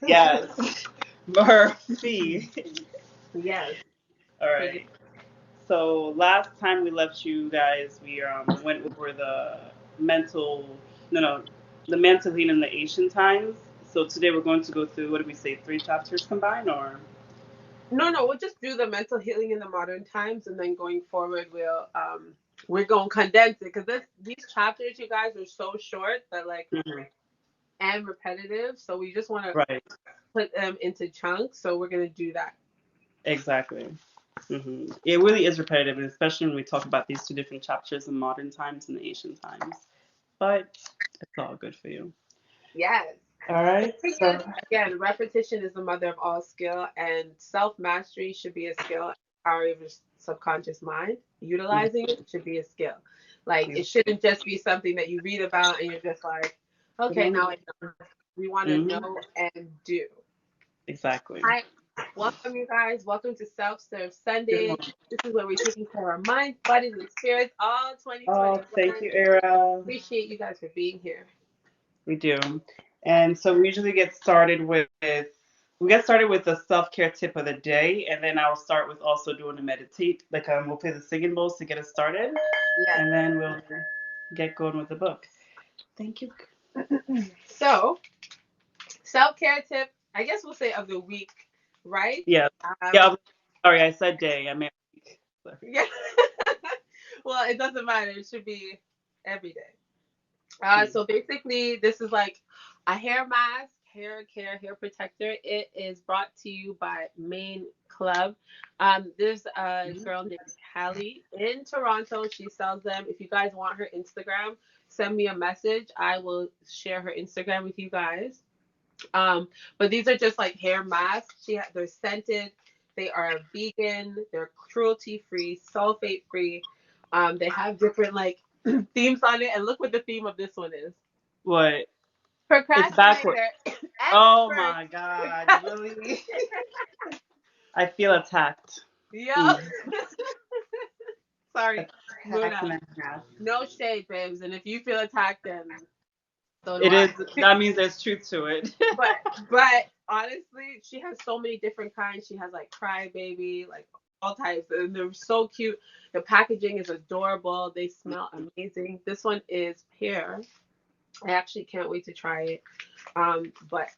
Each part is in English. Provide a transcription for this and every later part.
Yes. Murphy. Yes. All right. So last time we left you guys, we went over the mental, no, the mental healing in the ancient times. So today we're going to go through, what did we say, 3 chapters combined, or? No, we'll just do the mental healing in the modern times, and then going forward, we're gonna condense it because these chapters, you guys, are so short that like Mhm. and repetitive. So we just want to Right. put them into chunks. So we're gonna do that. Exactly. It really is repetitive, and especially when we talk about these 2 different chapters in modern times and the ancient times. But it's all good for you. Yes. All The right. thing is, So. again, repetition is the mother of all skill, and self mastery should be a skill. Power of your subconscious mind, utilizing it should be a skill. Like it shouldn't just be something that you read about and you're just like, okay, now I know. We want to Mhm. know and do. Exactly. Hi, welcome you guys. Welcome to Self Serve Good Sunday. morning. This is where we're taking care of our minds, bodies, and spirits all Oh, 2021. thank you, Era. Appreciate you guys for being here. We do. And so we usually get started with the self-care tip of the day, and then I'll start with also doing the meditate. Like we'll play the singing bowls to get us started, Yes. and then we'll get going with the book. Thank you. So, self care tip, I guess we'll say of the week, right? Yeah. Um, Yeah. Sorry, I said day. I meant week. yeah. Well, it doesn't matter. It should be every day. Mm. So basically, this is like a hair mask, hair care, hair protector. It is brought to you by Main Club. There's a girl named Callie in Toronto. She sells them. If you guys want her Instagram, send me a message. I will share her Instagram with you guys. But these are just like hair masks. They're scented. They are vegan. They're cruelty free, sulfate free. They have different like themes on it. And look what the theme of this one is. What? It's backward. Procrastinator, Oh expert. my God! Really? I feel attacked. Yo, Mm. sorry, Attacked and Muna. a half. No shade, babes. And if you feel attacked, then so do It I. is. That means there's truth to it. but but honestly, she has so many different kinds. She has like crybaby, like all types, and they're so cute. The packaging is adorable. They smell amazing. This one is pear. I actually can't wait to try it. But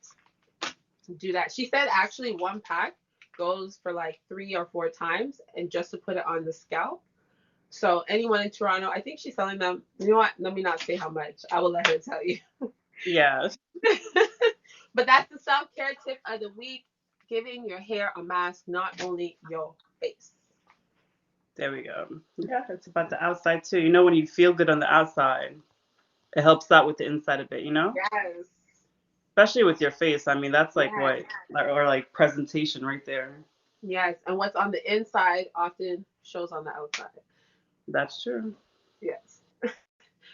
do that. She said actually one pack goes for like 3 or 4 times, and just to put it on the scalp. So anyone in Toronto, I think she's selling them. You know what? Let me not say how much. I will let her tell you. Yeah. But that's the self care tip of the week. Giving your hair a mask, not only your face. There we go. Yeah, it's about the outside too. You know, when you feel good on the outside, it helps out with the inside of it. Yes. Especially with your face. I mean, that's like Yes. what, or like presentation right there. Yes. And what's on the inside often shows on the outside. That's true. Yes.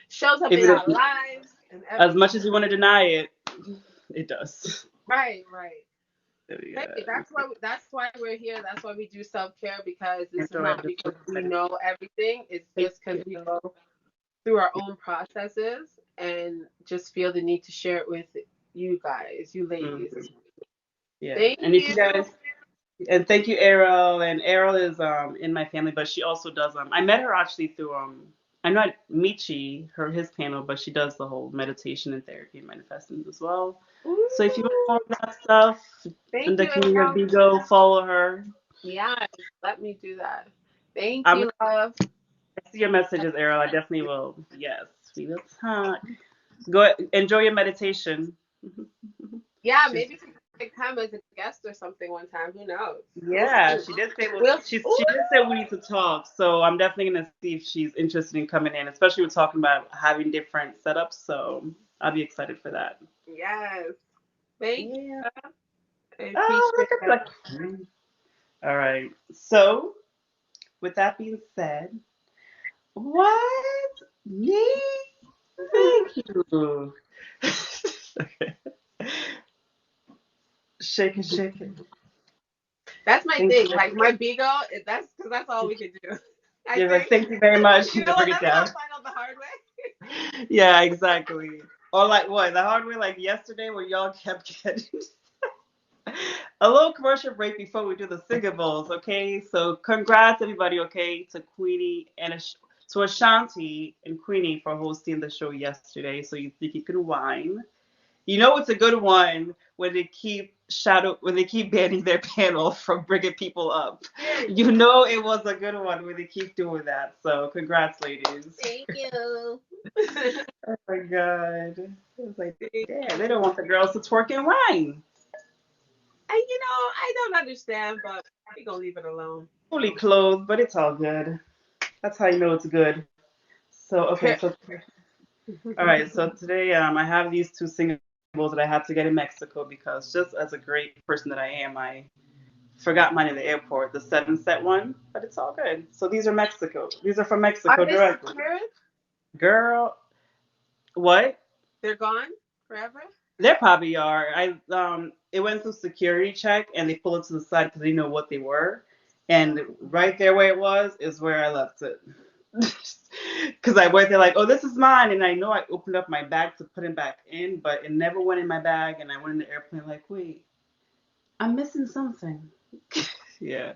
Shows up in Even if, our lives and as everything. much as you want to deny it, it does. Right, right. There we Hey, go. that's why we're here. That's why we do self care, because this is Enjoy not it. because we know everything. It's Thank just because we you. go through our own processes and just feel the need to share it with you guys, you ladies. Mhm. Yeah, Thank and if you. you guys, and thank you, Errol. And Errol is in my family, but she also does I met her actually through I'm not Michi, his panel, but she does the whole meditation and therapy and manifesting as well. So if you want more Ooh, of that stuff in thank the you, community of Ariel. Bigo, follow her. Yes, let me do that. Thank I'm you, love. I see your messages, Errol. I definitely will. Yes, we will talk. Go enjoy your meditation. Yeah, She's maybe she could come as a guest or something one time. Who knows? We'll Yeah, see. she did say well, We'll. she Ooh, did say we need to talk. So I'm definitely gonna see if she's interested in coming in, especially with talking about having different setups. So I'll be excited for that. yes. Thank you. Yeah. I Oh, appreciate look that. at that. All right. So with that being said, what me? Thank you. Okay. Shake it, shake it. That's my Thank thing. you. Like my bigo, that's because that's all we can do. I You're like, think. thank you very much. You know Bring what? it Let me not down. find out the hard way. Yeah, exactly. Or like what? The hard way, like yesterday, where y'all kept getting. A little commercial break before we do the singables, okay? So congrats everybody, okay, to Queenie and to Ashanti and Queenie for hosting the show yesterday. So you think you can whine? You know it's a good one when they keep banning their panel from bringing people up. You know it was a good one when they keep doing that. So congrats, ladies. Thank you. Oh my god. It was like, damn, they don't want the girls to twerk and whine. And I don't understand, but we gonna leave it alone. Fully clothed, but it's all good. That's how you know it's good. So okay, so all right, so today I have these two singles that I had to get in Mexico because just as a great person that I am, I forgot mine in the airport, the 7 set one, but it's all good. So these are Mexico. These are from Are Mexico they directly. secured? Girl, what? They're gone forever? They probably are. It went through security check and they pulled it to the side because they know what they were, and right there where it was is where I left it. Because I went there like, oh, this is mine, and I know I opened up my bag to put it back in, but it never went in my bag, and I went in the airplane like, wait, I'm missing something. Yeah,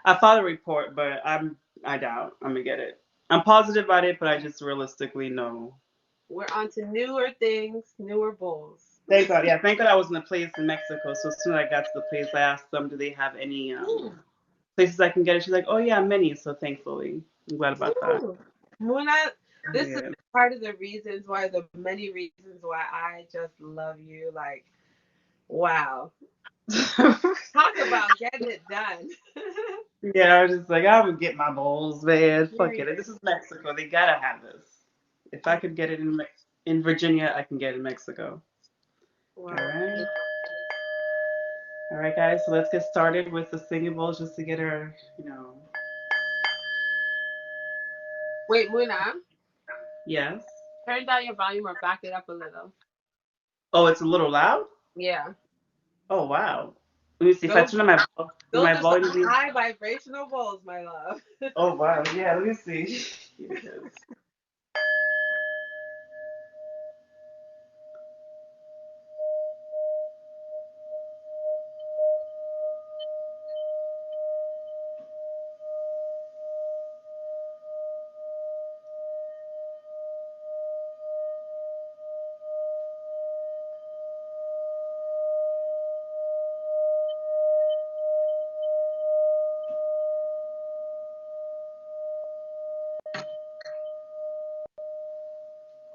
I filed a report, but I doubt I'm gonna get it. I'm positive about it, but I just realistically know. We're on to newer things, newer bulls. Thank God, yeah, thank God I was in a place in Mexico. So as soon as I got to the place, I asked them, do they have any places I can get it? She's like, oh yeah, many. So thankfully, I'm glad about that. Ooh. Muna, this is Yeah. part of the reasons why, the many reasons why I just love you. Like, wow. Talk about getting it done. Yeah, I was just like, I'm gonna get my bowls, man. Fuck it. Period. This is Mexico. They gotta have this. If I could get it in Virginia, I can get it in Mexico. All Wow. right. All right, guys. So let's get started with the singing bowls just to get her, Wait, Muna, Yes. turn down your volume or back it up a little. Oh, it's a little loud. Yeah. Oh wow. Let me see if I Those turn on my those are some volume. high vibrational bowls, my love. Oh wow. Yeah. Let me see. Here it is.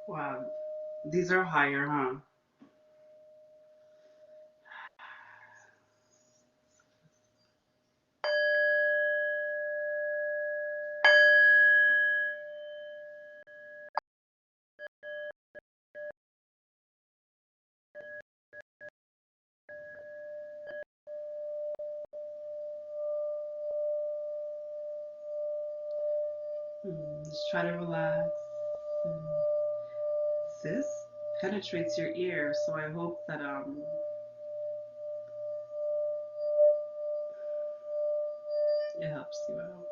Wow. These are higher, huh? Just try to relax. This penetrates your ear, so I hope that it helps you out.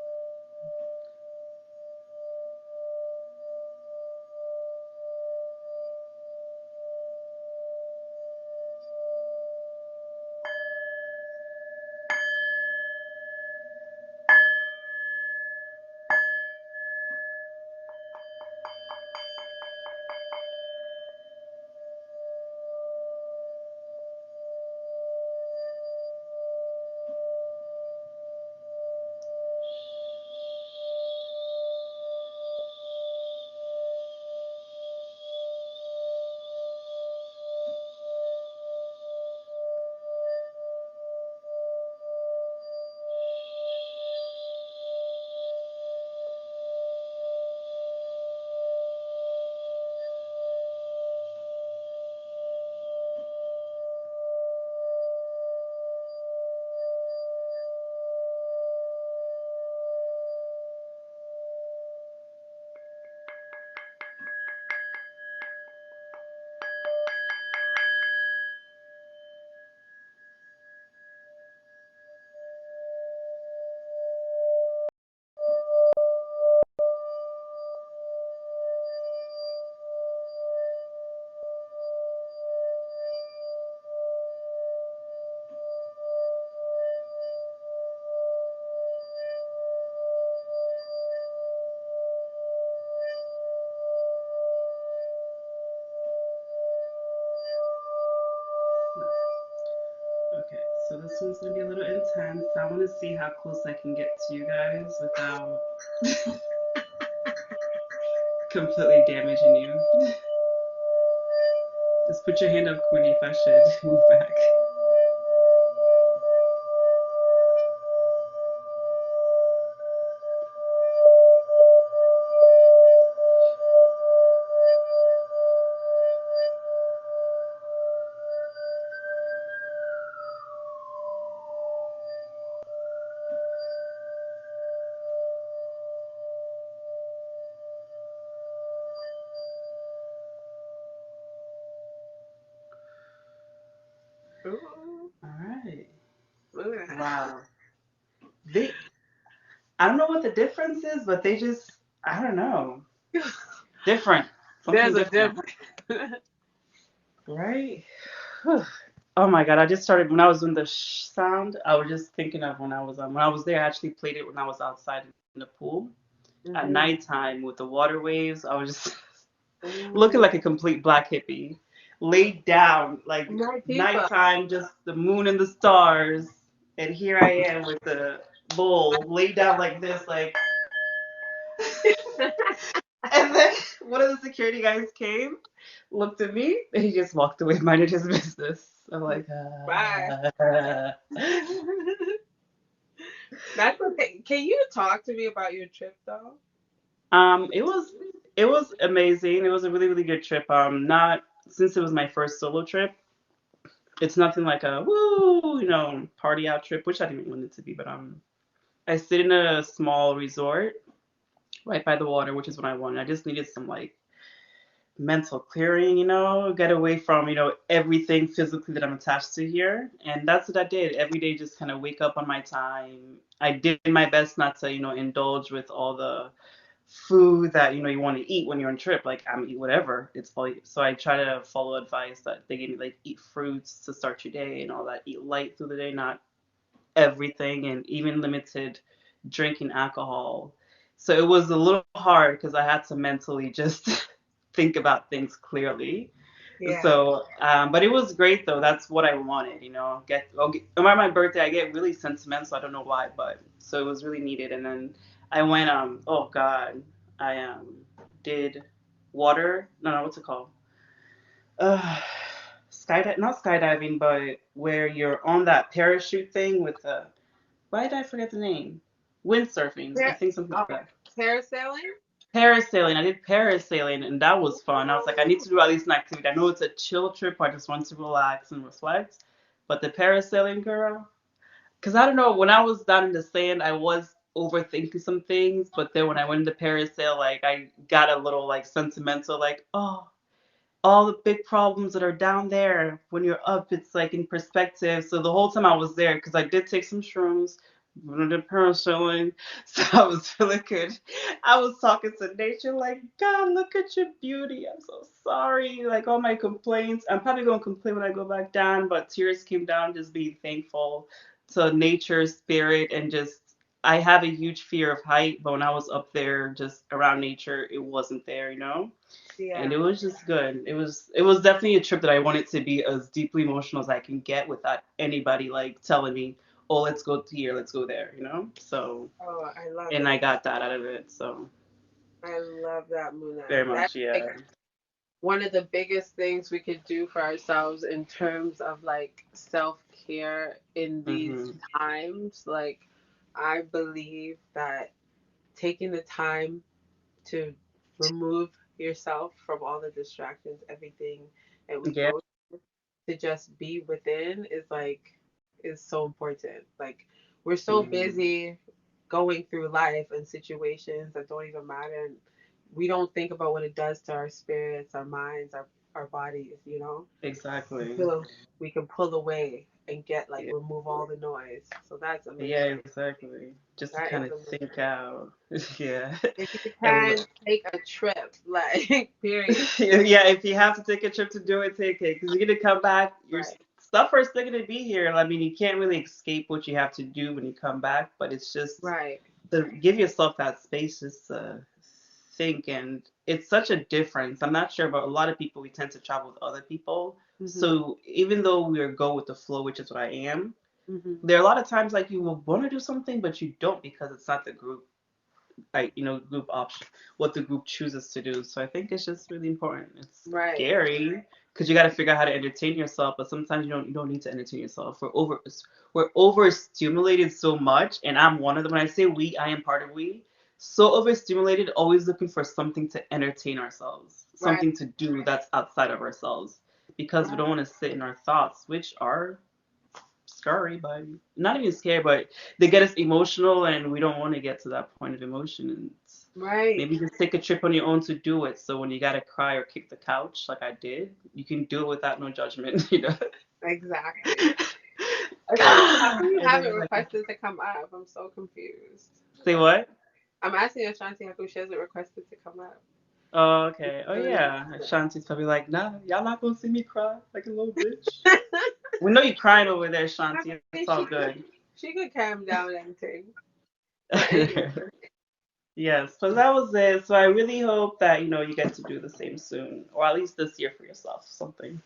So this one's gonna be a little intense. I want to see how close I can get to you guys without completely damaging you. Just put your hand up, Queenie, if I should move back. Ooh. All right. Look at that. Wow. They, I don't know what the difference is, but they just, I don't know. Different. Something There's a different. difference. Right? Oh my God. I just started, when I was doing the sound, I was just thinking of when I was there, I actually played it when I was outside in the pool at Mhm. nighttime with the water waves. I was just looking Ooh. like a complete black hippie, laid down, like My people. nighttime, just the moon and the stars. And here I am with the bowl laid down like this, like. And then one of the security guys came, looked at me, and he just walked away, minded his business. I'm like, Bye. That's okay. Can you talk to me about your trip though? it was amazing. It was a really really good trip. Not since it was my first solo trip. It's nothing like a woo, party out trip, which I didn't want it to be. But I stayed in a small resort right by the water, which is what I wanted. I just needed some like mental clearing, get away from, everything physically that I'm attached to here. And that's what I did. Every day, just kind of wake up on my time. I did my best not to, indulge with all the food that, you want to eat when you're on trip. Like, I'm eat whatever. It's probably, so I try to follow advice that they gave me, like, eat fruits to start your day and all that. Eat light through the day, not everything, and even limited drinking alcohol. So it was a little hard because I had to mentally just think about things clearly. Yeah. So, but it was great though. That's what I wanted, around my birthday, I get really sentimental. I don't know why, but so it was really needed. And then I went, oh God, I did water. No, no, what's it called? Uh, not skydiving, but where you're on that parachute thing with the why did I forget the name? Windsurfing. I Par- think something like oh, that. parasailing? Parasailing. I did parasailing, and that was fun. I was like, I need to do at least an activity. I know it's a chill trip. I just want to relax and reflect. But the parasailing, girl, because I don't know, when I was down in the sand, I was overthinking some things. But then when I went into parasail, like I got a little like sentimental, like, oh, all the big problems that are down there when you're up, it's like in perspective. So the whole time I was there, because I did take some shrooms, did parasailing, so I was feeling good. I was talking to nature like, God, look at your beauty. I'm so sorry. Like all my complaints, I'm probably gonna complain when I go back down, but tears came down just being thankful to nature's spirit. And just I have a huge fear of height, but when I was up there just around nature, it wasn't there. And Yeah. it was just good. It was definitely a trip that I wanted to be as deeply emotional as I can get without anybody like telling me, "Oh, let's go here, let's go there." So, Oh, I love and I it. got that out of it. So, I love that, Muna. very That's much, like yeah. one of the biggest things we could do for ourselves in terms of like self care in these Mhm. times. Like, I believe that taking the time to remove yourself from all the distractions, everything that we Yeah. go to just be within is so important. Like we're so Mhm. busy going through life and situations that don't even matter and we don't think about what it does to our spirits, our minds, our bodies. Exactly. Until we can pull away and get like Yeah. remove all the noise. So that's Yeah, amazing. exactly. Just to That kind is of amazing. think out. Yeah. If you And can take a trip, like period. yeah, if you have to take a trip to do it, take it because you're gonna come back. Your Right. stuff are still gonna be here. I mean, you can't really escape what you have to do when you come back, but it's just Right. to give yourself that space just to think. And it's such a difference. I'm not sure, but a lot of people we tend to travel with other people. Mhm. So even though we are go with the flow, which is what I am, Mm-hmm. There are a lot of times like you will want to do something, but you don't because it's not the group, like group option, what the group chooses to do. So I think it's just really important. It's Right. scary because you got to figure out how to entertain yourself, but sometimes you don't need to entertain yourself. We're overstimulated so much, and I'm one of them. When I say we, I am part of we. So overstimulated, always looking for something to entertain ourselves, Right. something to do that's outside of ourselves, because we Right. don't want to sit in our thoughts, which are scary, but not even scary, but they get us emotional, and we don't want to get to that point of emotion. And Right. maybe just take a trip on your own to do it. So when you gotta cry or kick the couch, like I did, you can do it without no judgment. Exactly. How come you And then haven't you're like, requested to come up? I'm so confused. say what? I'm asking Ashanti how come she hasn't requested to come up. Oh, okay. Oh Really? yeah. Shanti's probably like, nah, y'all not gonna see me cry like a little bitch. We know you crying over there, I Shanti. It's mean, all good. she could calm down and thing. But anyway. Yes, so that was it. So I really hope that you get to do the same soon, or at least this year for yourself, something.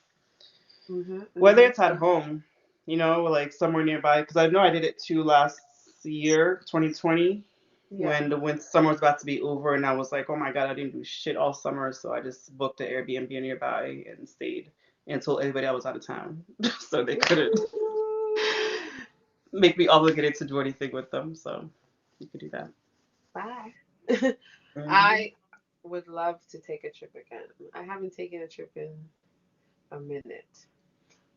Mhm. Whether Mhm. it's at home, like somewhere nearby, because I know I did it too last year, 2020, Yeah. when the summer was about to be over, and I was like, oh my god, I didn't do shit all summer, so I just booked an Airbnb nearby and stayed and told everybody I was out of town, so they couldn't Ooh. make me obligated to do anything with them. So you could do that. Bye. Hmm. I would love to take a trip again. I haven't taken a trip in a minute.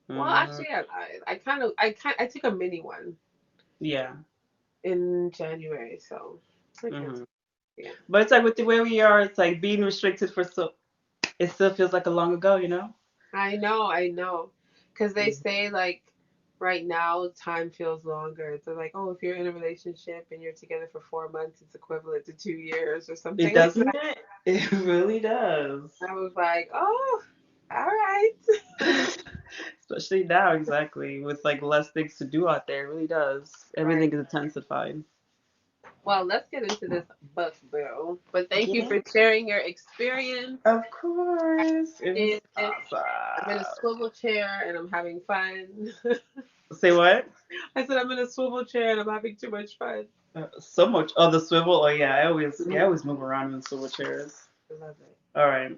Well, Hmm. actually, I took a mini one Yeah. in January, so I can't. Hmm. Yeah. But it's like with the way we are, it's like being restricted for so. It still feels like a long ago. I know. Because they say, like, right now, time feels longer. They're like, oh, if you're in a relationship and you're together for 4 months, it's equivalent to 2 years or It something like doesn't that. it? It really does. I was like, oh, all right. Especially now, exactly, with like less things to do out there, it really does. Right. Everything is intensified. Well, let's get into this book, Bill. But thank you Yeah, for sharing your experience. of course. It was I'm in a awesome. swivel chair and I'm having fun. Say what? I said I'm in a swivel chair and I'm having too much fun. So much. Oh, the swivel. Oh yeah, I Mhm. always move around in swivel chairs. I love it. All right.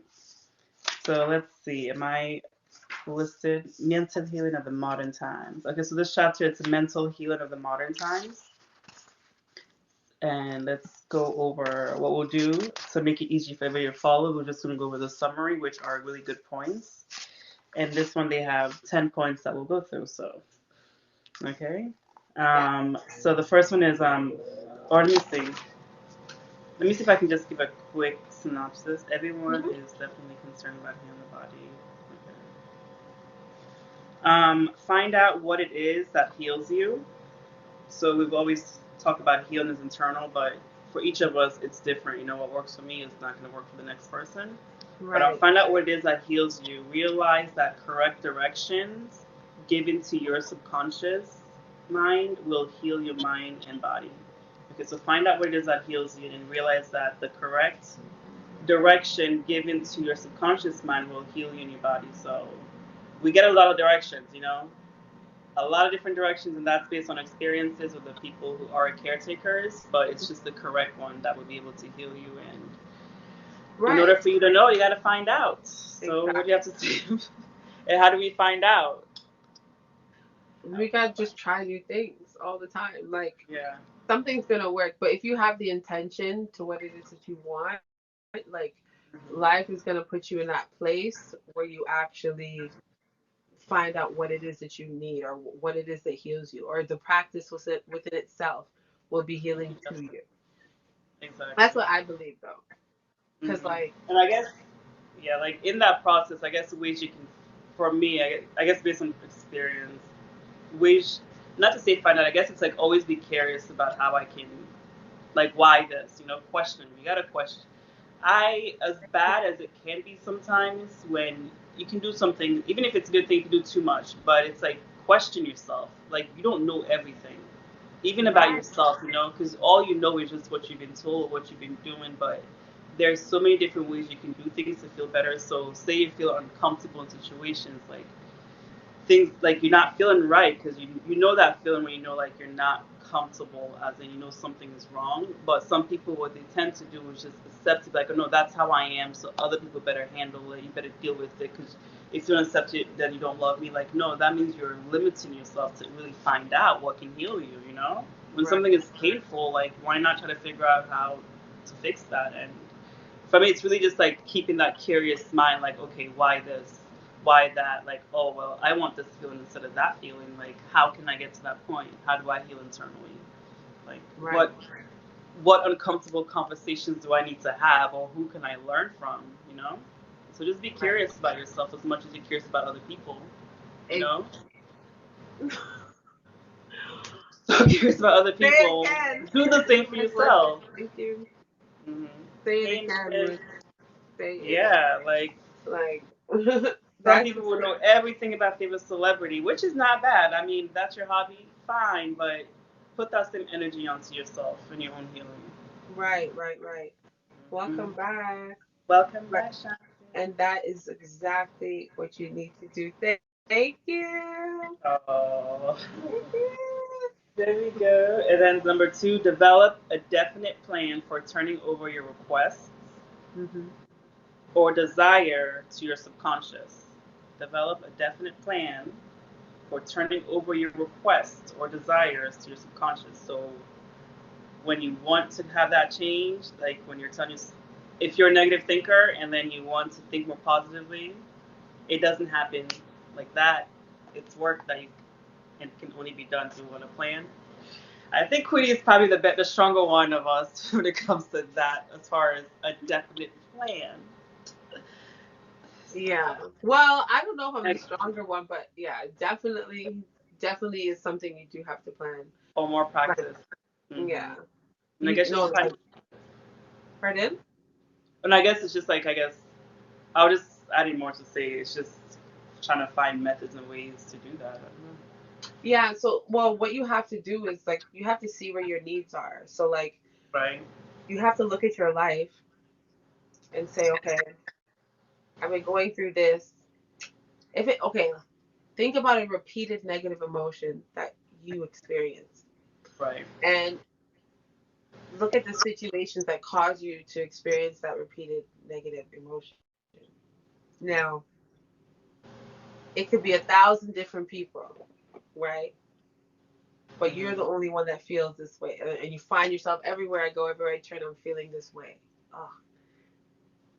So let's see. Am I listed mental healing of the modern times? Okay, so this chapter it's mental healing of the modern times. And let's go over what we'll do to make it easy for everybody to follow. We're just going to go over the summary, which are really good points. And this one, they have 10 points that we'll go through. So, okay. Yeah. So the first one is, or let me see. Let me see if I can just give a quick synopsis. Everyone Hmm. is definitely concerned about healing the body. Okay. Find out what it is that heals you. So we've always talked about healing is internal, but for each of us, it's different. What works for me is not going to work for the next person. But I'll Right. find out what it is that heals you. Realize that correct directions given to your subconscious mind will heal your mind and body. Okay, so find out what it is that heals you and realize that the correct direction given to your subconscious mind will heal you in your body. So we get a lot of directions, a lot of different directions, and that's based on experiences with the people who are caretakers. But it's just the correct one that would be able to heal you. And in Right. order for you to know, you got to find out. So what do Exactly. you have to say? And how do we find out? How We do we gotta find just try new things all the time. Like out? Yeah. something's gonna work, but if you have the intention to what it is that you want, like life is gonna put you in that place where you actually find out what it is that you need or what it is that heals you, or the practice within itself will be healing to you. That's Exactly. what I believe, though, because Hmm. like. And I guess, yeah, like in that process, I guess the ways you can, for me, I guess based on experience, ways, not to say find out, I guess it's like always be curious about how I can, like, why this, question. You gotta question. As bad as it can be sometimes, when you can do something, even if it's a good thing, you can do too much, but it's like, question yourself. Like, you don't know everything, even about Right. yourself, because all you know is just what you've been told, what you've been doing, but there's so many different ways you can do things to feel better. So say you feel uncomfortable in situations, like things like you're not feeling right because you know that feeling when you know like you're not comfortable, as in you know something is wrong. But some people, what they tend to do is just accept it, like, oh no, that's how I am, so other people better handle it, you better deal with it, because if you don't accept it, then you don't love me. Like, no, that means you're limiting yourself to really find out what can heal you, you know? When Right. something is painful, like, why not try to figure out how to fix that? And for me, it's really just like keeping that curious mind, like, okay, why this? Why that? Like, oh, well, I want this feeling instead of that feeling. Like, how can I get to that point? How do I heal internally? Like, Right. what uncomfortable conversations do I need to have, or who can I learn from? You know. So just be Right. curious about yourself as much as you're curious about other people. You know. So curious about other Say it people. again. Do the same for Like, listen, yourself. thank you. Mm-hmm. Say it Hey, again, Miss. man. Say it. Yeah, like Like, some that's people would know everything about favorite celebrity, which is not bad. I mean, that's your hobby, fine, but put that same energy onto yourself and your own healing. right, right, right. Mm-hmm. Welcome back. Welcome Right. back, Shanti. And that is exactly what you need to do. Thank you. Oh, Thank you. there we go. And then number two, develop a definite plan for turning over your requests Mm-hmm. or desire to your subconscious. Develop a definite plan for turning over your requests or desires to your subconscious. So when you want to have that change, like when you're telling you, if you're a negative thinker and then you want to think more positively, it doesn't happen like that. It's work that you can only be done through on a plan. I think Queenie is probably the stronger one of us when it comes to that, as far as a definite plan. Yeah. Well, I don't know if I'm the Like, stronger one, but yeah, definitely is something you do have to plan. or more Like, practice. yeah. Mm-hmm. And I You guess know, just find, like, pardon? and I guess it's just like, I guess I'll just adding more to say, it's just trying to find methods and ways to do that. I don't know. Yeah. So, well, what you have to do is like, you have to see where your needs are. So, like, Right? you have to look at your life and say, okay, I've been going through this. Okay, think about a repeated negative emotion that you experience Right. and look at the situations that cause you to experience that repeated negative emotion. Now, it could be 1,000 different people, right? But you're Mm-hmm. the only one that feels this way. And you find yourself everywhere I go, everywhere I turn, I'm feeling this way. Oh,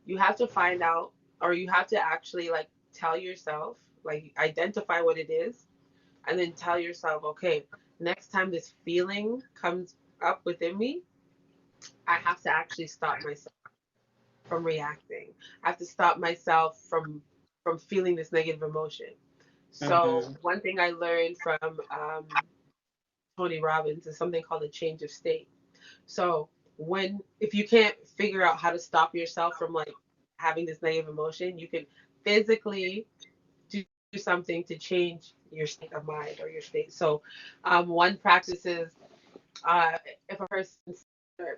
you have to find out, or you have to actually like tell yourself, like identify what it is, and then tell yourself, okay, next time this feeling comes up within me, I have to actually stop myself from reacting. I have to stop myself from feeling this negative emotion. So Mm-hmm. one thing I learned from Tony Robbins is something called a change of state. So when if you can't figure out how to stop yourself from like having this negative emotion, you can physically do something to change your state of mind or your state. So one practice is uh, if a person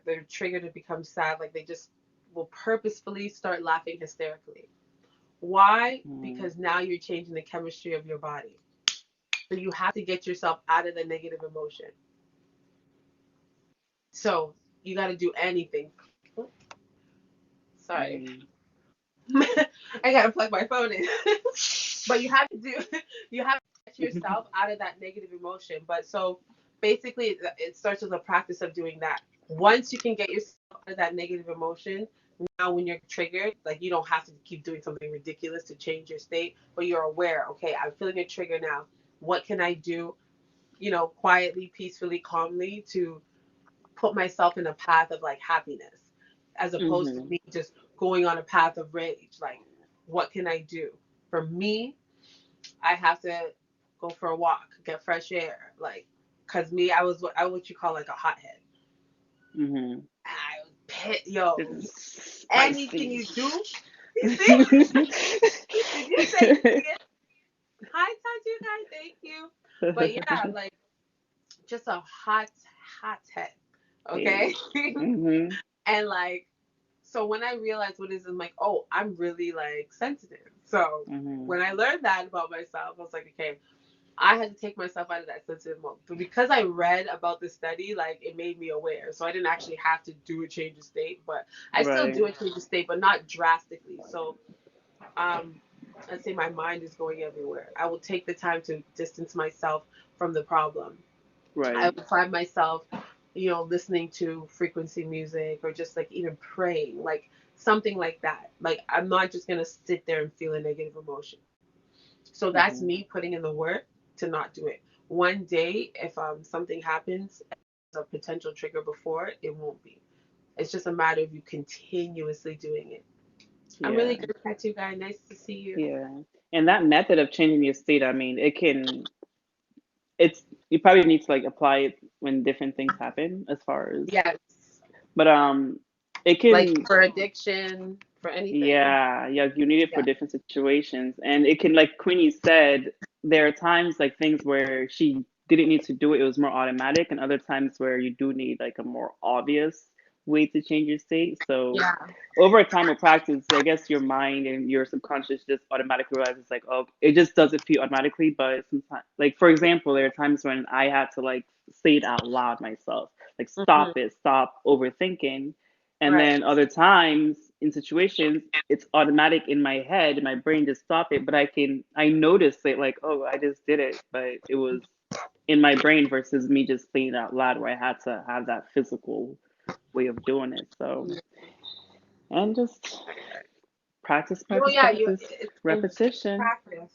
they're triggered to become sad, like they just will purposefully start laughing hysterically. Why? Mm-hmm. Because now you're changing the chemistry of your body. So you have to get yourself out of the negative emotion. So you got to do anything. Sorry, Mm-hmm. I gotta plug my phone in. But you have to do, you have to get yourself out of that negative emotion. But so basically, it starts with a practice of doing that. Once you can get yourself out of that negative emotion, now when you're triggered, like you don't have to keep doing something ridiculous to change your state, but you're aware, okay, I'm feeling a trigger now. What can I do, quietly, peacefully, calmly to put myself in a path of like happiness as opposed to Mm-hmm. me just going on a path of rage. Like, what can I do? For me, I have to go for a walk, get fresh air. Like, cause me, I what you call like a hothead. Mm-hmm. I was yo, This is anything spicy. you do, you see? Did you say it? Hi, Taju guy, thank you. But yeah, like just a hot head. Okay. Hey. Mm-hmm. And like so when I realized what it is, I'm like, oh, I'm really like sensitive. So Mhm. when I learned that about myself, I was like, okay, I had to take myself out of that sensitive mode. But because I read about the study, like it made me aware. So I didn't actually have to do a change of state, but I still Right. do a change of state, but not drastically. So um, let's say my mind is going everywhere. I will take the time to distance myself from the problem. I Right. would find myself, listening to frequency music or just like even praying, like something like that. Like I'm not just gonna sit there and feel a negative emotion. So that's Mhm. me putting in the work to not do it. One day, if something happens, as a potential trigger before, it won't be. It's just a matter of you continuously doing it. I'm Yeah. really good tattoo guy. Nice to see you. Yeah. And that method of changing your state, I mean, it can it's you probably need to like apply it when different things happen as far as Yes. but it Like can for addiction, for anything. yeah, yeah, you need it for Yeah. different situations. And it can, like Queenie said, there are times like things where she didn't need to do it, it was more automatic, and other times where you do need like a more obvious way to change your state. So Yeah. over a time of practice, I guess your mind and your subconscious just automatically realizes like, oh, it just does it for you automatically. But sometimes, like for example, there are times when I had to like say it out loud myself, like Hmm. stop it, stop overthinking. And Right. then other times in situations, it's automatic in my head, my brain just stop it, but I notice it like, oh, I just did it, but it was in my brain versus me just saying it out loud where I had to have that physical way of doing it. So, and just practice, Well, practice, yeah, practice, it's just repetition. practice.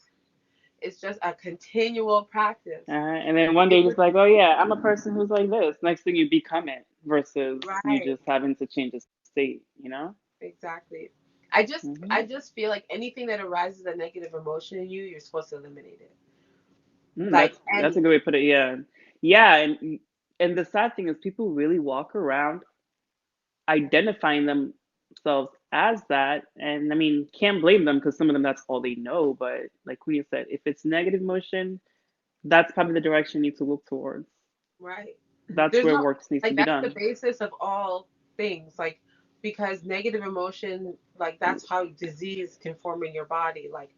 It's just a continual practice. And then one day, just like, oh yeah, I'm a person who's like this. Next thing you become it versus you Right. just having to change a state, Exactly. I just Hmm. feel like anything that arises a negative emotion in you, you're supposed to eliminate it. Like That's a good anything. way to put it. Yeah, yeah, and the sad thing is people really walk around identifying themselves as that, and I mean, can't blame them because some of them that's all they know. But like Queenie said, if it's negative emotion, that's probably the direction you need to look towards. Right. That's There's where no work needs to like be that's the done. basis of all things. Like because negative emotion, like that's how disease can form in your body. Like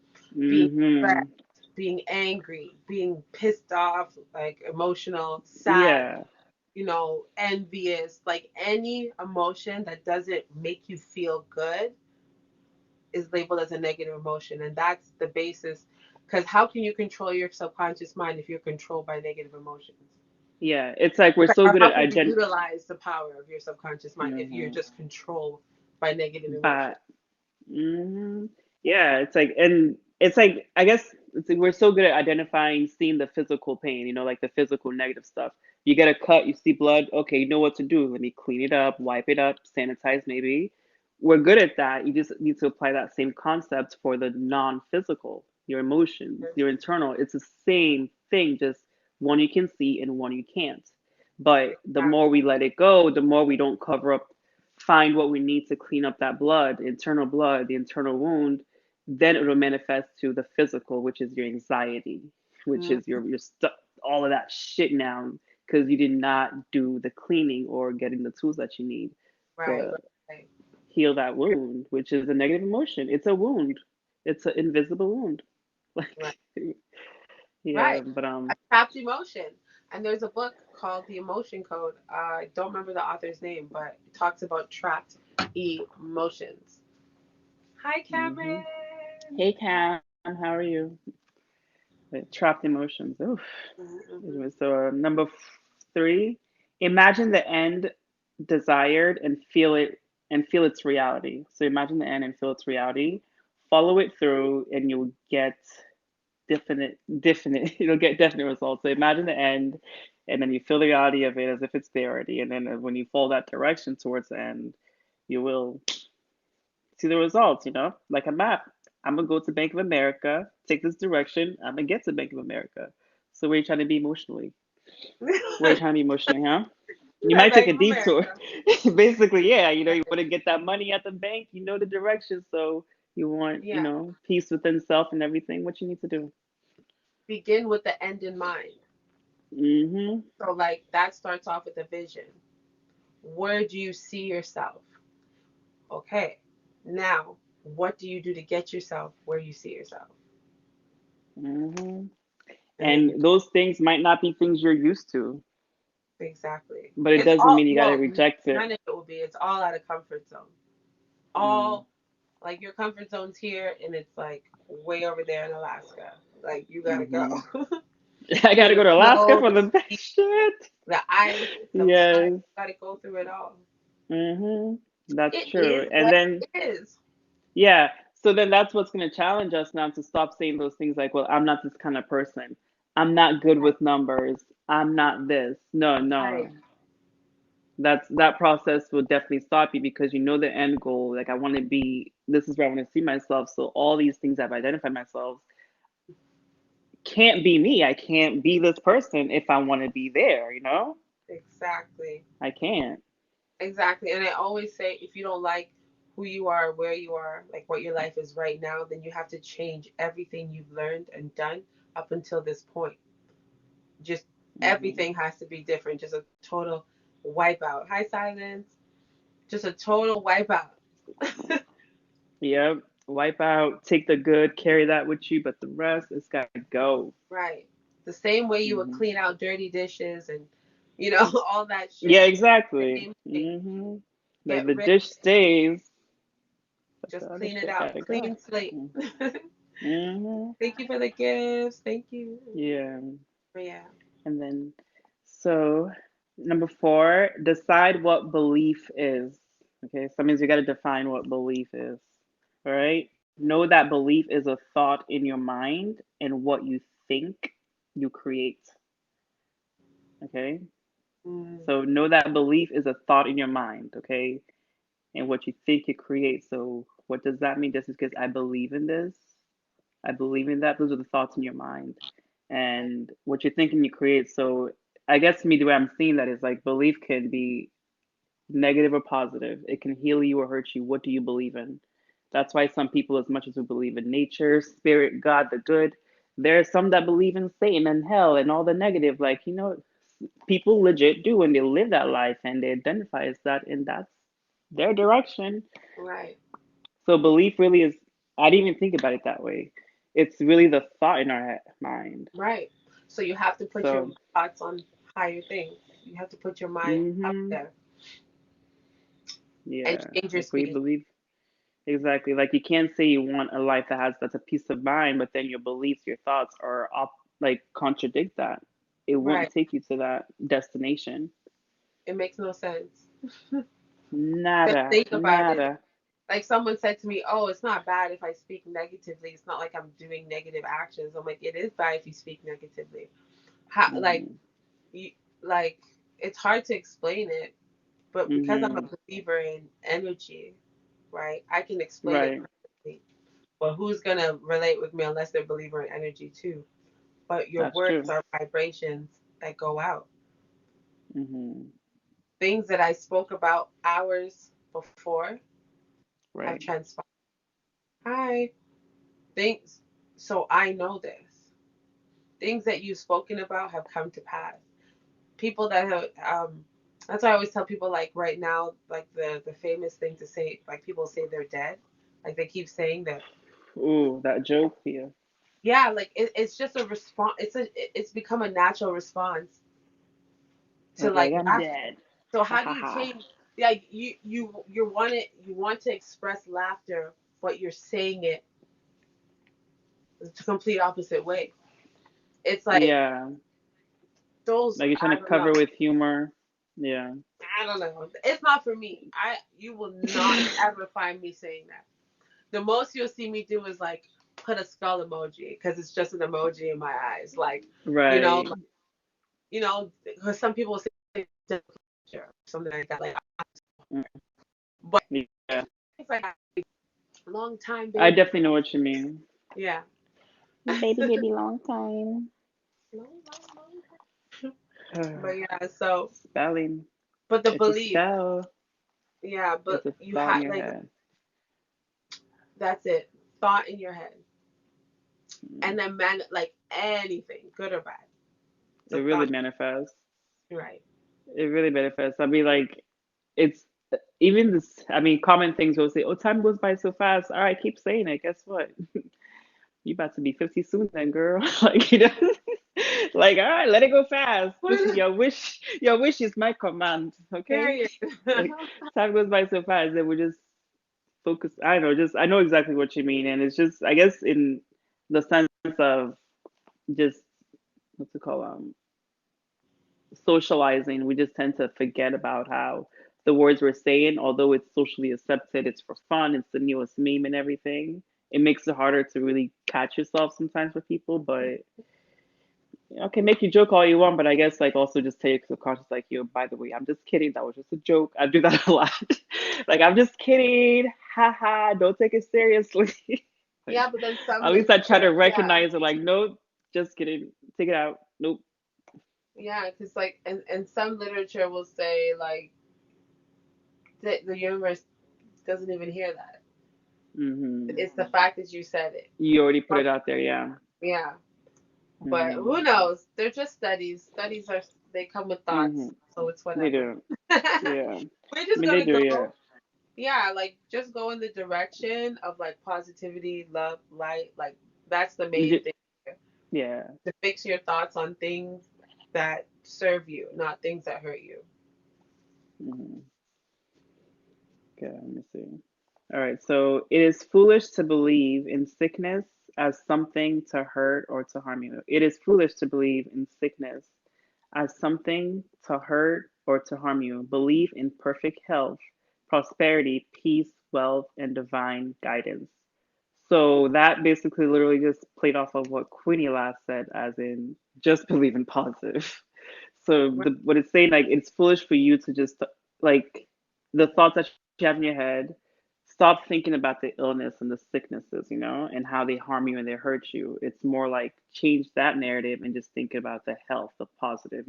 being stressed, Hmm. being angry, being pissed off, like emotional, sad, Yeah, envious, like any emotion that doesn't make you feel good is labeled as a negative emotion. And that's the basis. Because how can you control your subconscious mind if you're controlled by negative emotions? yeah. It's like we're It's like, so or good how at can you utilize the power of your subconscious mind if you're hmm just controlled by negative emotions? but hmm yeah, it's like I guess we're so good at identifying, seeing the physical pain, like the physical negative stuff. You get a cut, you see blood, okay, you know what to do. Let me clean it up, wipe it up, sanitize maybe. We're good at that. You just need to apply that same concept for the non-physical, your emotions, your internal. It's the same thing, just one you can see and one you can't. But the more Exactly. we let it go, the more we don't cover up, find what we need to clean up that blood, the internal wound, then it will manifest to the physical, which is your anxiety, which Mm, is your stuff, all of that shit now, because you did not do the cleaning or getting the tools that you need right, to right, heal that wound, which is a negative emotion. It's a wound. It's an invisible wound. right, Like, yeah, right. but A trapped emotion. And there's a book called The Emotion Code. I don't remember the author's name, but it talks about trapped emotions. Hi, hmm Cameron. hey Cam, how are you? Trapped emotions. Oof. Mm-hmm. So number 3, imagine the end desired and feel its reality. So imagine the end and feel its reality. Follow it through, and you'll get definite. You'll get definite results. So imagine the end, and then you feel the reality of it as if it's there already. And then when you follow that direction towards the end, you will see the results. Like a map. I'm gonna go to Bank of America, take this direction. I'm gonna get to Bank of America. So where are you trying to be emotionally? Where are you trying to be emotionally, huh? You That might take Bank a of detour. America. Basically, yeah, you want to get that money at the bank, you know the direction, so you want, Yeah. peace within self and everything, what you need to do. Begin with the end in mind. Mm-hmm. So, like, that starts off with a vision. Where do you see yourself? Okay. Now, what do you do to get yourself where you see yourself? Hmm. And then you And those things might not be things you're used to, exactly. but it It's doesn't all mean you got to well, reject it. none of it will be. It's all out of comfort zone. Mm. All like your comfort zone's here, and it's like way over there in Alaska. Like you gotta go Hmm. I got through to go the to Alaska snow, for the the best sleet, shit. the ice, the mud. Yes. You gotta go through it all. Hmm. That's It true. is And what then, it is. yeah, so then that's what's going to challenge us now to stop saying those things like, well, I'm not this kind of person. I'm not good Right. with numbers. I'm not this. No, Right. no. That process will definitely stop you because you know the end goal. Like I want to be, this is where I want to see myself. So all these things I've identified myself can't be me. I can't be this person if I want to be there, you know? Exactly. I can't. Exactly. And I always say if you don't like who you are, where you are, like what your life is right now, then you have to change everything you've learned and done up until this point. Just Hmm. everything has to be different. Just a total wipeout. Hi, silence. Just a total wipeout. Yep. Wipe out, take the good, carry that with you, but the rest, it's got to go. Right. The same way you would Hmm. clean out dirty dishes and, you know, all that Yeah, shit. exactly. Same thing. Hmm. Like Get the rid of dish it. stays, but the Just other clean it shit out. gotta Clean go. slate. Hmm. Thank you for the gifts. Thank you. Yeah. But yeah. And then, so number four, decide what belief is. Okay, so that means you got to define what belief is. All right. Know that belief is a thought in your mind and what you think you create. Okay. Mm, So know that belief is a thought in your mind. Okay. And what you think you create. So what does that mean? Just because I believe in this, I believe in that. Those are the thoughts in your mind. right. And what you're thinking you create. So I guess to me, the way I'm seeing that is like belief can be negative or positive. It can heal you or hurt you. What do you believe in? That's why some people, as much as we believe in nature, spirit, God, the good, there are some that believe in Satan and hell and all the negative. Like, people legit do and they live that life and they identify as that, and that's their direction. Right. So belief really is, I didn't even think about it that way. It's really the thought in our mind. Right. So you have to put your So, thoughts on higher things. You have to put your mind up hmm, there and yeah, change your like we speed. believe exactly. Like you can't say you want a life that's a peace of mind, but then your beliefs, your thoughts are like contradict that. It won't Right. take you to that destination. It makes no sense. Because Nada, think about it. nada. Like someone said to me, "Oh, it's not bad if I speak negatively. It's not like I'm doing negative actions." I'm like, "It is bad if you speak negatively." How, like Hmm. you, like it's hard to explain it, but because I'm a Hmm. believer in energy, right? I can explain it Right. perfectly. Well, who's gonna relate with me unless they're a believer in energy too? But your That's words true. are vibrations that go out. Hmm. Things that I spoke about hours before have Right. transpired. Hi. Things so I know this. Things that you've spoken about have come to pass. People that have that's why I always tell people like right now, like the famous thing to say, like people say they're dead. Like they keep saying that. Ooh, that joke here. Yeah, like it's just a response. It's become a natural response to Like like I'm laughter. dead. So Ha how do ha you ha. change? Like you want to express laughter, but you're saying it the complete opposite way. It's like Yeah. those Like you're trying I to don't know. cover with humor. Yeah. I don't know. It's not for me. You will not ever find me saying that. The most you'll see me do is like put a skull emoji because it's just an emoji in my eyes. You know, Right. like, you know, because some people say something like that. Like, Mm. but Yeah. it's like long time, I baby. definitely know what you mean. Yeah. Baby, baby, long time. Long, long, long time. But yeah, so Spelling. but the It's a belief, spell. yeah, It's but a you thought in have your like head. that's it. Thought in your head. Mm. And then man like anything, good or bad. It's It a really thought. manifests. Right. It really manifests. I mean, like, it's even this, I mean, common things will say, "Oh, time goes by so fast." All right, keep saying it. Guess what? You about to be 50 soon, then, girl. Like, like, all right, let it go fast. Your wish is my command. Okay, Period. like time goes by so fast, and we just focus. I don't know, just I know exactly what you mean, and it's just, I guess, in the sense of just what's it called, socializing, we just tend to forget about how the words we're saying, although it's socially accepted, it's for fun, it's the newest meme and everything. It makes it harder to really catch yourself sometimes with people, but okay, make you joke all you want, but I guess like also just take subconscious like, yo, by the way, I'm just kidding. That was just a joke. I do that a lot. Like, I'm just kidding. Haha, don't take it seriously. Like, Yeah, but then some at least I try to yeah. recognize it, like, nope, just kidding. Take it out. Nope. Yeah, because like, and some literature will say like the universe doesn't even hear that. Hmm. It's the fact that you said it. You already put it out there, yeah. Yeah, but who Hmm. knows? They're just studies. Studies are they come with Hmm. thoughts, so it's They whatever. do. Yeah. I We're just mean, they gonna do, yeah. go, yeah, like just go in the direction of like positivity, love, light. Like that's the main thing. Yeah. To fix your thoughts on things that serve you, not things that hurt you. Hmm. Okay, let me see. All right, so it is foolish to believe in sickness as something to hurt or to harm you. It is foolish to believe in sickness as something to hurt or to harm you. Believe in perfect health, prosperity, peace, wealth, and divine guidance. So that basically literally just played off of what Queenie last said, as in just believe in positive. So what it's saying, like, it's foolish for you to just like the thoughts that you have in your head, stop thinking about the illness and the sicknesses, and how they harm you and they hurt you. It's more like change that narrative and just think about the health, the positive,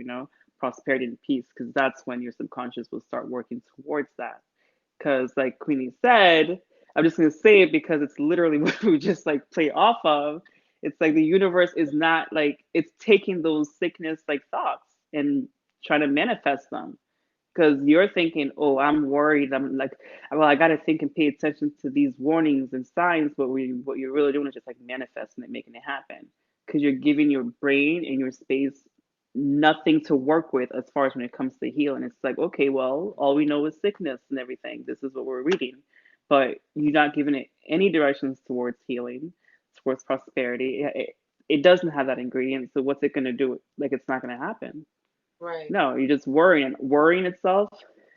prosperity and peace, because that's when your subconscious will start working towards that. Because, like Queenie said, I'm just gonna say it because it's literally what we just like play off of. It's like the universe is not like it's taking those sickness like thoughts and trying to manifest them. Because you're thinking, oh, I'm worried. I'm like, well, I gotta think and pay attention to these warnings and signs. But what you're really doing is just like manifesting it, making it happen. Because you're giving your brain and your space nothing to work with as far as when it comes to healing. It's like, okay, well, all we know is sickness and everything. This is what we're reading. But you're not giving it any directions towards healing, towards prosperity. It doesn't have that ingredient. So what's it gonna do? Like, it's not gonna happen. Right. No, you're just worrying. Worrying itself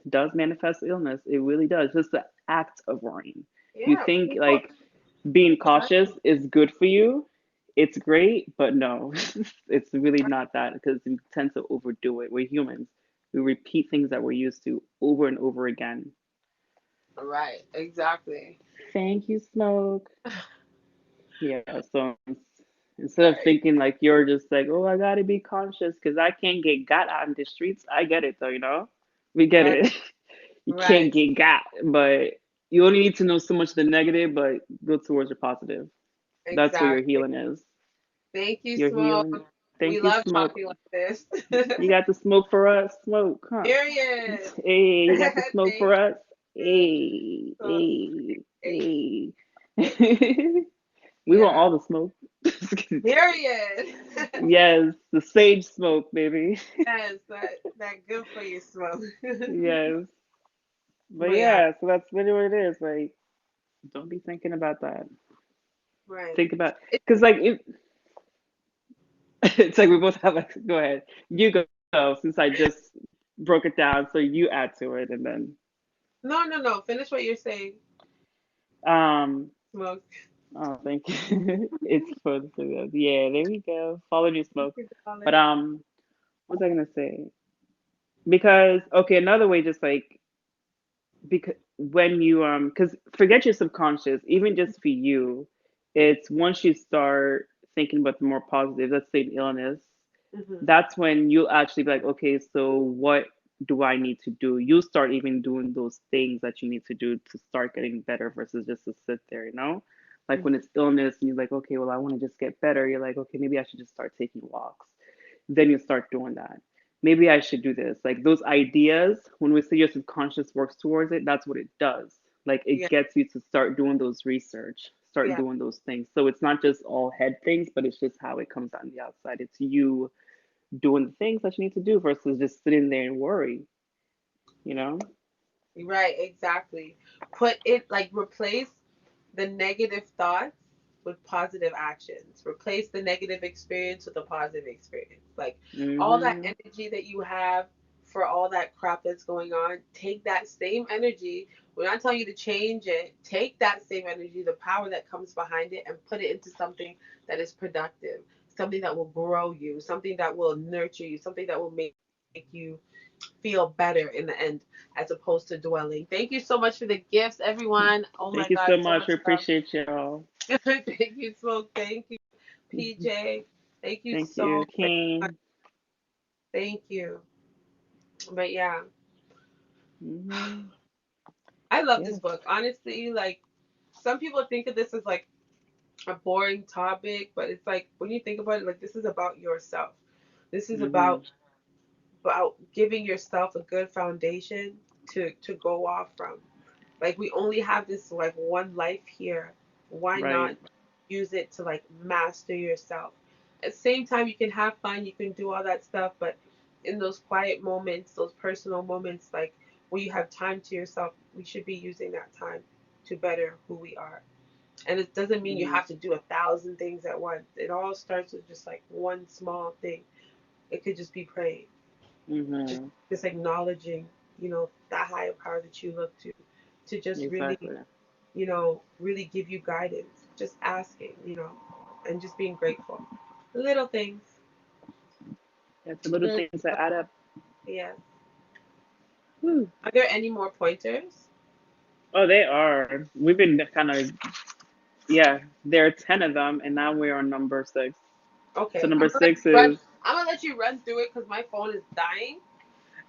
does manifest illness. It really does. Just the act of worrying. You Yeah, think people. like being cautious Exactly. is good for you. It's great, but no, it's really not that, because we tend to overdo it. We're humans. We repeat things that we're used to over and over again. Right. Exactly. Thank you, Smoke. Yeah, so instead of Right. thinking like you're just like, oh, I gotta be conscious because I can't get got out in the streets. I get it though. We get Right. it. You can't Right. get got, but you only need to know so much of the negative, but go towards your positive. That's where your Exactly. healing is. Thank you, Your Smoke. healing. We Thank you, love Smoke. talking like this. You got the smoke for us, Smoke, huh? Period. Hey, you got the smoke for Thank us? you. Hey, So hey, sweet. hey. We want Yeah. all the smoke. Period. Yes, the sage smoke, baby. Yes, that good for you smoke. Yes. But But yeah, yeah, so that's really what it is. Like, don't be thinking about that. right. Think about, It, because like it's like we both have a, go ahead. You go, since I just broke it down, so you add to it, and then no, no, no. Finish what you're saying, um smoke. oh, thank you. It's fun for that. Yeah, there we go. Follow new smoke. You can call But it. what was I gonna say? Because okay, another way, just like, because when you because forget your subconscious, even just for you, it's once you start thinking about the more positive, let's say illness, Hmm. that's when you'll actually be like, okay, so what do I need to do? You'll start even doing those things that you need to do to start getting better versus just to sit there. Like when Hmm. it's illness and you're like, okay, well, I want to just get better. You're like, okay, maybe I should just start taking walks. Then you start doing that. maybe I should do this. Like those ideas, when we say your subconscious works towards it, that's what it does. Like it Yeah, gets you to start doing those research, start yeah, doing those things. So it's not just all head things, but it's just how it comes out on the outside. It's you doing the things that you need to do versus just sitting there and worry, you know? right, exactly. Put it like replace the negative thoughts with positive actions. Replace the negative experience with a positive experience. Like all that Mm-hmm. energy that you have for all that crap that's going on, take that same energy. We're not telling you to change it. Take that same energy, the power that comes behind it, and put it into something that is productive, something that will grow you, something that will nurture you, something that will make you feel better in the end as opposed to dwelling. Thank you so much for the gifts, everyone. Oh my Thank you God, so so much much. We love. appreciate y'all. Thank you, Smoke. Thank you, PJ. Thank you Thank so you, very much. King. Thank you. But yeah, Mm-hmm. I love this Yes. book. Honestly, like some people think of this as like a boring topic, but it's like when you think about it, like this is about yourself. This is Mm-hmm. about giving yourself a good foundation to go off from. Like we only have this like one life here. Why not Right. use it to like master yourself? At the same time, you can have fun, you can do all that stuff, but in those quiet moments, those personal moments, like where you have time to yourself, we should be using that time to better who we are. And it doesn't mean you Mm-hmm. have to do 1,000 things at once. It all starts with just like one small thing. It could just be praying, just Mm-hmm. just acknowledging, that higher power that you look to just really, Exactly. really give you guidance. Just asking, and just being grateful. Little things. It's the little Mm, things that add up. yes. Whew. Are there any more pointers? Oh, they are. We've been kind of, yeah, there are 10 of them, and now we're on number six. So Okay, number six is, I'm gonna let you run through it because my phone is dying.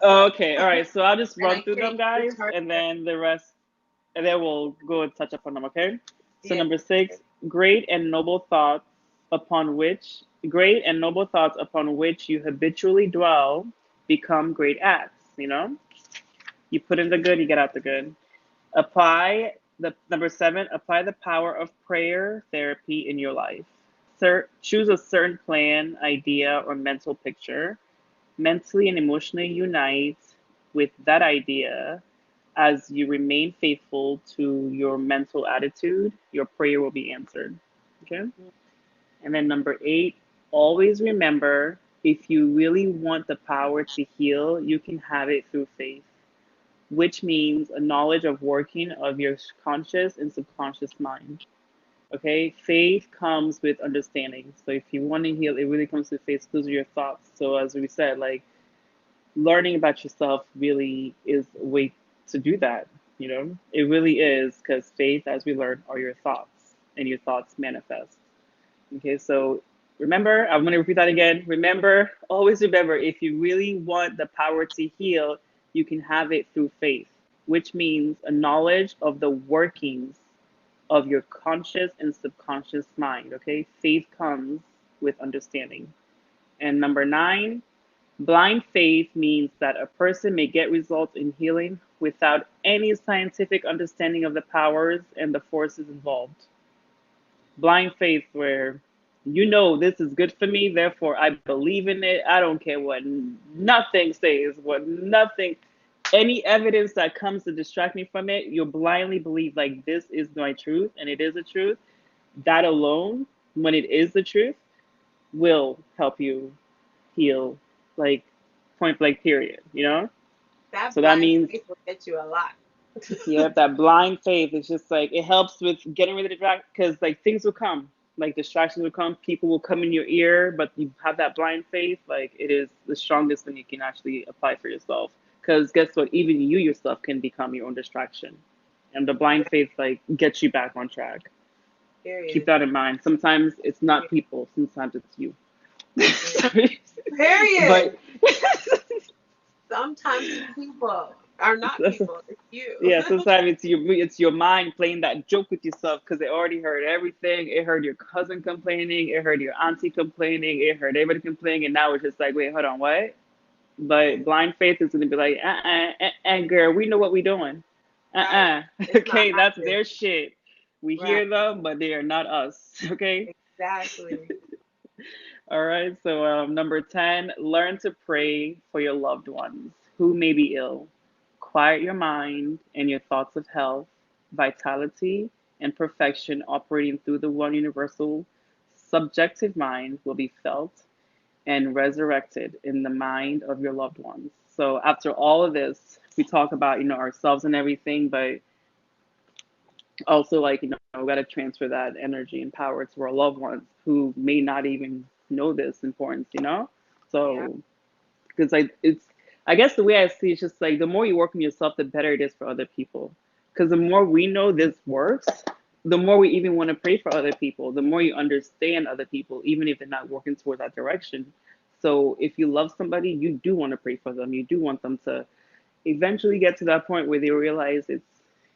So oh, okay, all right. So I'll just and run I through can't them, guys, return and it. then the rest, and then we'll go and touch up on them, okay? So Yeah. number six, great and noble thoughts upon which, great and noble thoughts upon which you habitually dwell become great acts, you know? You put in the good, you get out the good. Apply the number seven, apply the power of prayer therapy in your life. Choose a certain plan, idea, or mental picture. Mentally and emotionally unite with that idea. As you remain faithful to your mental attitude, your prayer will be answered. Okay? And then number eight, always remember if you really want the power to heal, you can have it through faith, which means a knowledge of working of your conscious and subconscious mind. Okay, faith comes with understanding. So if you want to heal, it really comes with faith. Those are your thoughts. So as we said, like learning about yourself really is a way to do that. You know, it really is because faith, as we learn, are your thoughts, and your thoughts manifest. Okay, so remember, I'm going to repeat that again. Remember, always remember, if you really want the power to heal, you can have it through faith, which means a knowledge of the workings of your conscious and subconscious mind. Okay, faith comes with understanding. And number nine, blind faith means that a person may get results in healing without any scientific understanding of the powers and the forces involved. Blind faith, where you know this is good for me, therefore I believe in it. I don't care what nothing says, what nothing, any evidence that comes to distract me from it, you blindly believe like this is my truth and it is a truth. That alone, when it is the truth, will help you heal, like point blank, period, you know? That So that blind means, faith will get you a lot. yeah, that blind faith is just like it helps with getting rid of the distract because like things will come, like distractions will come, people will come in your ear, but you have that blind faith. Like it is the strongest thing you can actually apply for yourself. Because guess what? Even you yourself can become your own distraction, and the blind faith like gets you back on track. Keep Period. that in mind. Sometimes it's not people. Sometimes it's you. Sorry. But Period. Sometimes the people are not people. It's you. yeah, sometimes it's your mind playing that joke with yourself because it already heard everything. It heard your cousin complaining, it heard your auntie complaining, it heard everybody complaining, and now it's just like, wait, hold on, what? But blind faith is gonna be like, girl, we know what we doing. Right. It's not Okay, that's happening. their shit. We Right. hear them, but they are not us. Okay. Exactly. All right. So number 10, learn to pray for your loved ones who may be ill. Quiet your mind and your thoughts of health, vitality, and perfection operating through the one universal subjective mind will be felt and resurrected in the mind of your loved ones. So after all of this, we talk about, ourselves and everything, but also like, we got to transfer that energy and power to our loved ones who may not even know this importance. Yeah. So because I guess the way I see it's just like the more you work on yourself, the better it is for other people. Because the more we know this works, the more we even want to pray for other people, the more you understand other people, even if they're not working toward that direction. So if you love somebody, you do want to pray for them. You do want them to eventually get to that point where they realize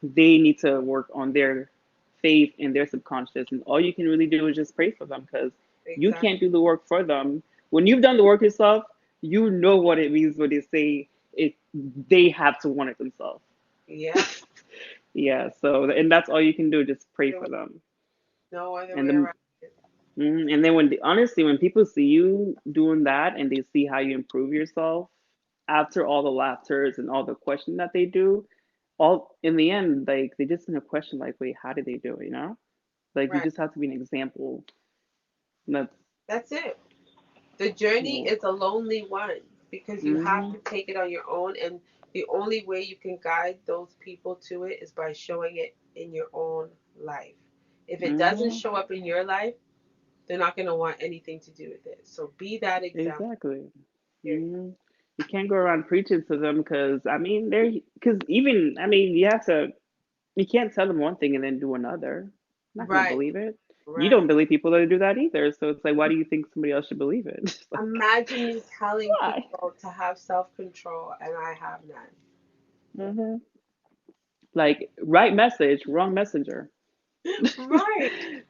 they need to work on their faith and their subconscious, and all you can really do is just pray for them because you Exactly. can't do the work for them. When you've done the work yourself, you know what it means when they say it. They have to want it themselves. Yeah. Yeah. So, and that's all you can do, just pray There for was them. no other And way then, around it. and then honestly, when people see you doing that and they see how you improve yourself after all the laughters and all the questioning that they do, all in the end, like they just gonna question like, wait, how did they do it? Like you Right. just have to be an example. And that's That's it. The journey yeah. is a lonely one because you have Mhm. to take it on your own, and the only way you can guide those people to it is by showing it in your own life. If it doesn't Mhm. show up in your life, they're not going to want anything to do with it. So be that example. Exactly. Period. Mhm. You can't go around preaching to them because I mean they're because even I mean you can't tell them one thing and then do another. I'm not gonna Right. believe it. You don't Right. believe people that do that either. So it's like, why do you think somebody else should believe it? It's like, Imagine me telling why? people to have self control and I have none. Hmm. Like, right message, wrong messenger. Right.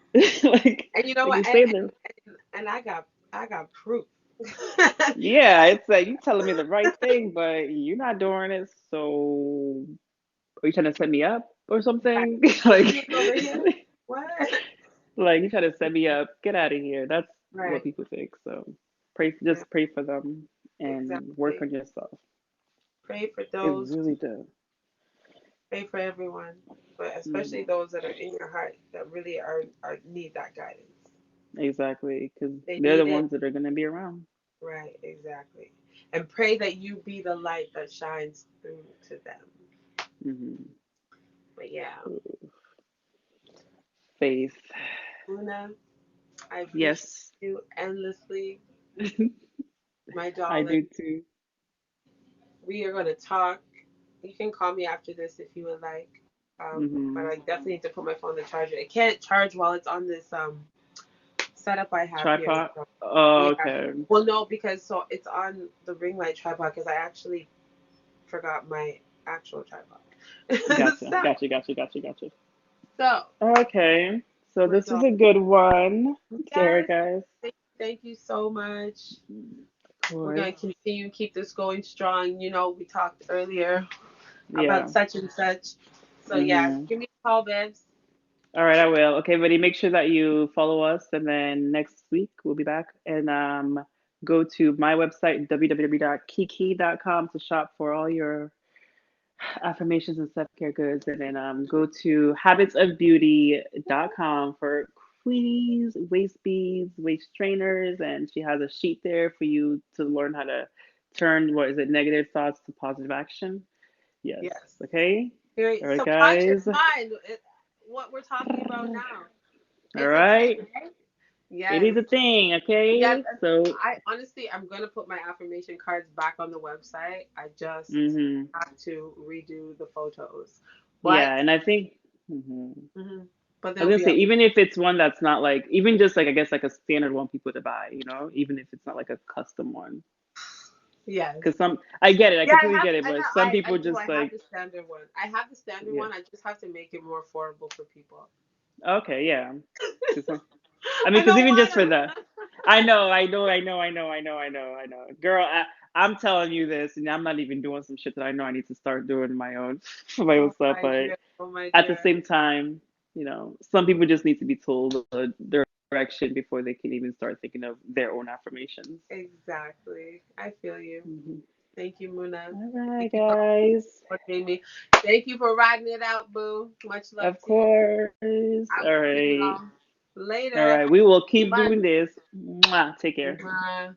like, And you know like what? you say them. And I got proof. Yeah, it's like you telling me the right thing, but you're not doing it. So, are you trying to set me up or Right. something? What you like, doing over here? What? like you trying to set me up? Get out of here. That's what Right. people think. So, Yeah, just pray for them and work exactly. on yourself. Pray for It those, really does. pray for everyone, but especially Mm, those that are in your heart that really are need that guidance. exactly, because They they're the need it. ones that are gonna be around. Right, exactly. And pray that you be the light that shines through to them. Hmm. But yeah, Faith. Una, I appreciate Yes, you endlessly, my I darling. do too. We are gonna talk. You can call me after this if you would like. But Hmm. I definitely need to put my phone on the charger. It can't charge while it's on this setup I have here. Tripod. So, Oh, yeah. okay. Well, no, because so it's on the ring light tripod because I actually forgot my actual tripod. Gotcha. so, Gotcha. Gotcha. Gotcha. Gotcha. so Okay. So my this was dog. a good one. Sorry, Yes, guys. thank you so much. Of We're course. gonna continue and keep this going strong. We talked earlier about Yeah. such and such. So yeah, Hmm. give me a call, Bebs. All right, I will. Okay, buddy, make sure that you follow us, and then next week we'll be back. And go to my website www.kiki.com to shop for all your affirmations and self care goods, and then go to habitsofbeauty.com for Queenie's waist beads, waist trainers, and she has a sheet there for you to learn how to turn what is it negative thoughts to positive action. Yes. Yes. Okay. Very All right, subconscious guys. mind. What we're talking about now. All It's a thing, right. right? It Yes. is a thing. Yes. Okay. And So. I honestly, I'm gonna put my affirmation cards back on the website. I just Hmm. have to redo the photos, but Yeah, and I think. Hmm. mhm, but I was they'll gonna be say, up. even if it's one that's not like, even just like, I guess like a standard one people to buy, even if it's not like a custom one. Yes. Because I get it, I Yeah, I completely have. get it, but some I people do. just I have like, the standard one. I have the standard yeah, one. I just have to make it more affordable for people. okay, yeah. Because I mean, I because don't even just for wanna. the, I know, girl. I'm telling you this, and I'm not even doing some shit that I know I need to start doing my own for my own Oh stuff. my But dear. Oh my at the dear. same time, some people just need to be told the direction before they can even start thinking of their own affirmations. Exactly. I feel you. Hmm. Thank you, Muna. All Thank right, you for guys. supporting me. Thank you for riding it out, boo. Much love Of to you. course. I All will see right. y'all All later. right. We will keep Bye. doing this. Mwah. Take care. Bye.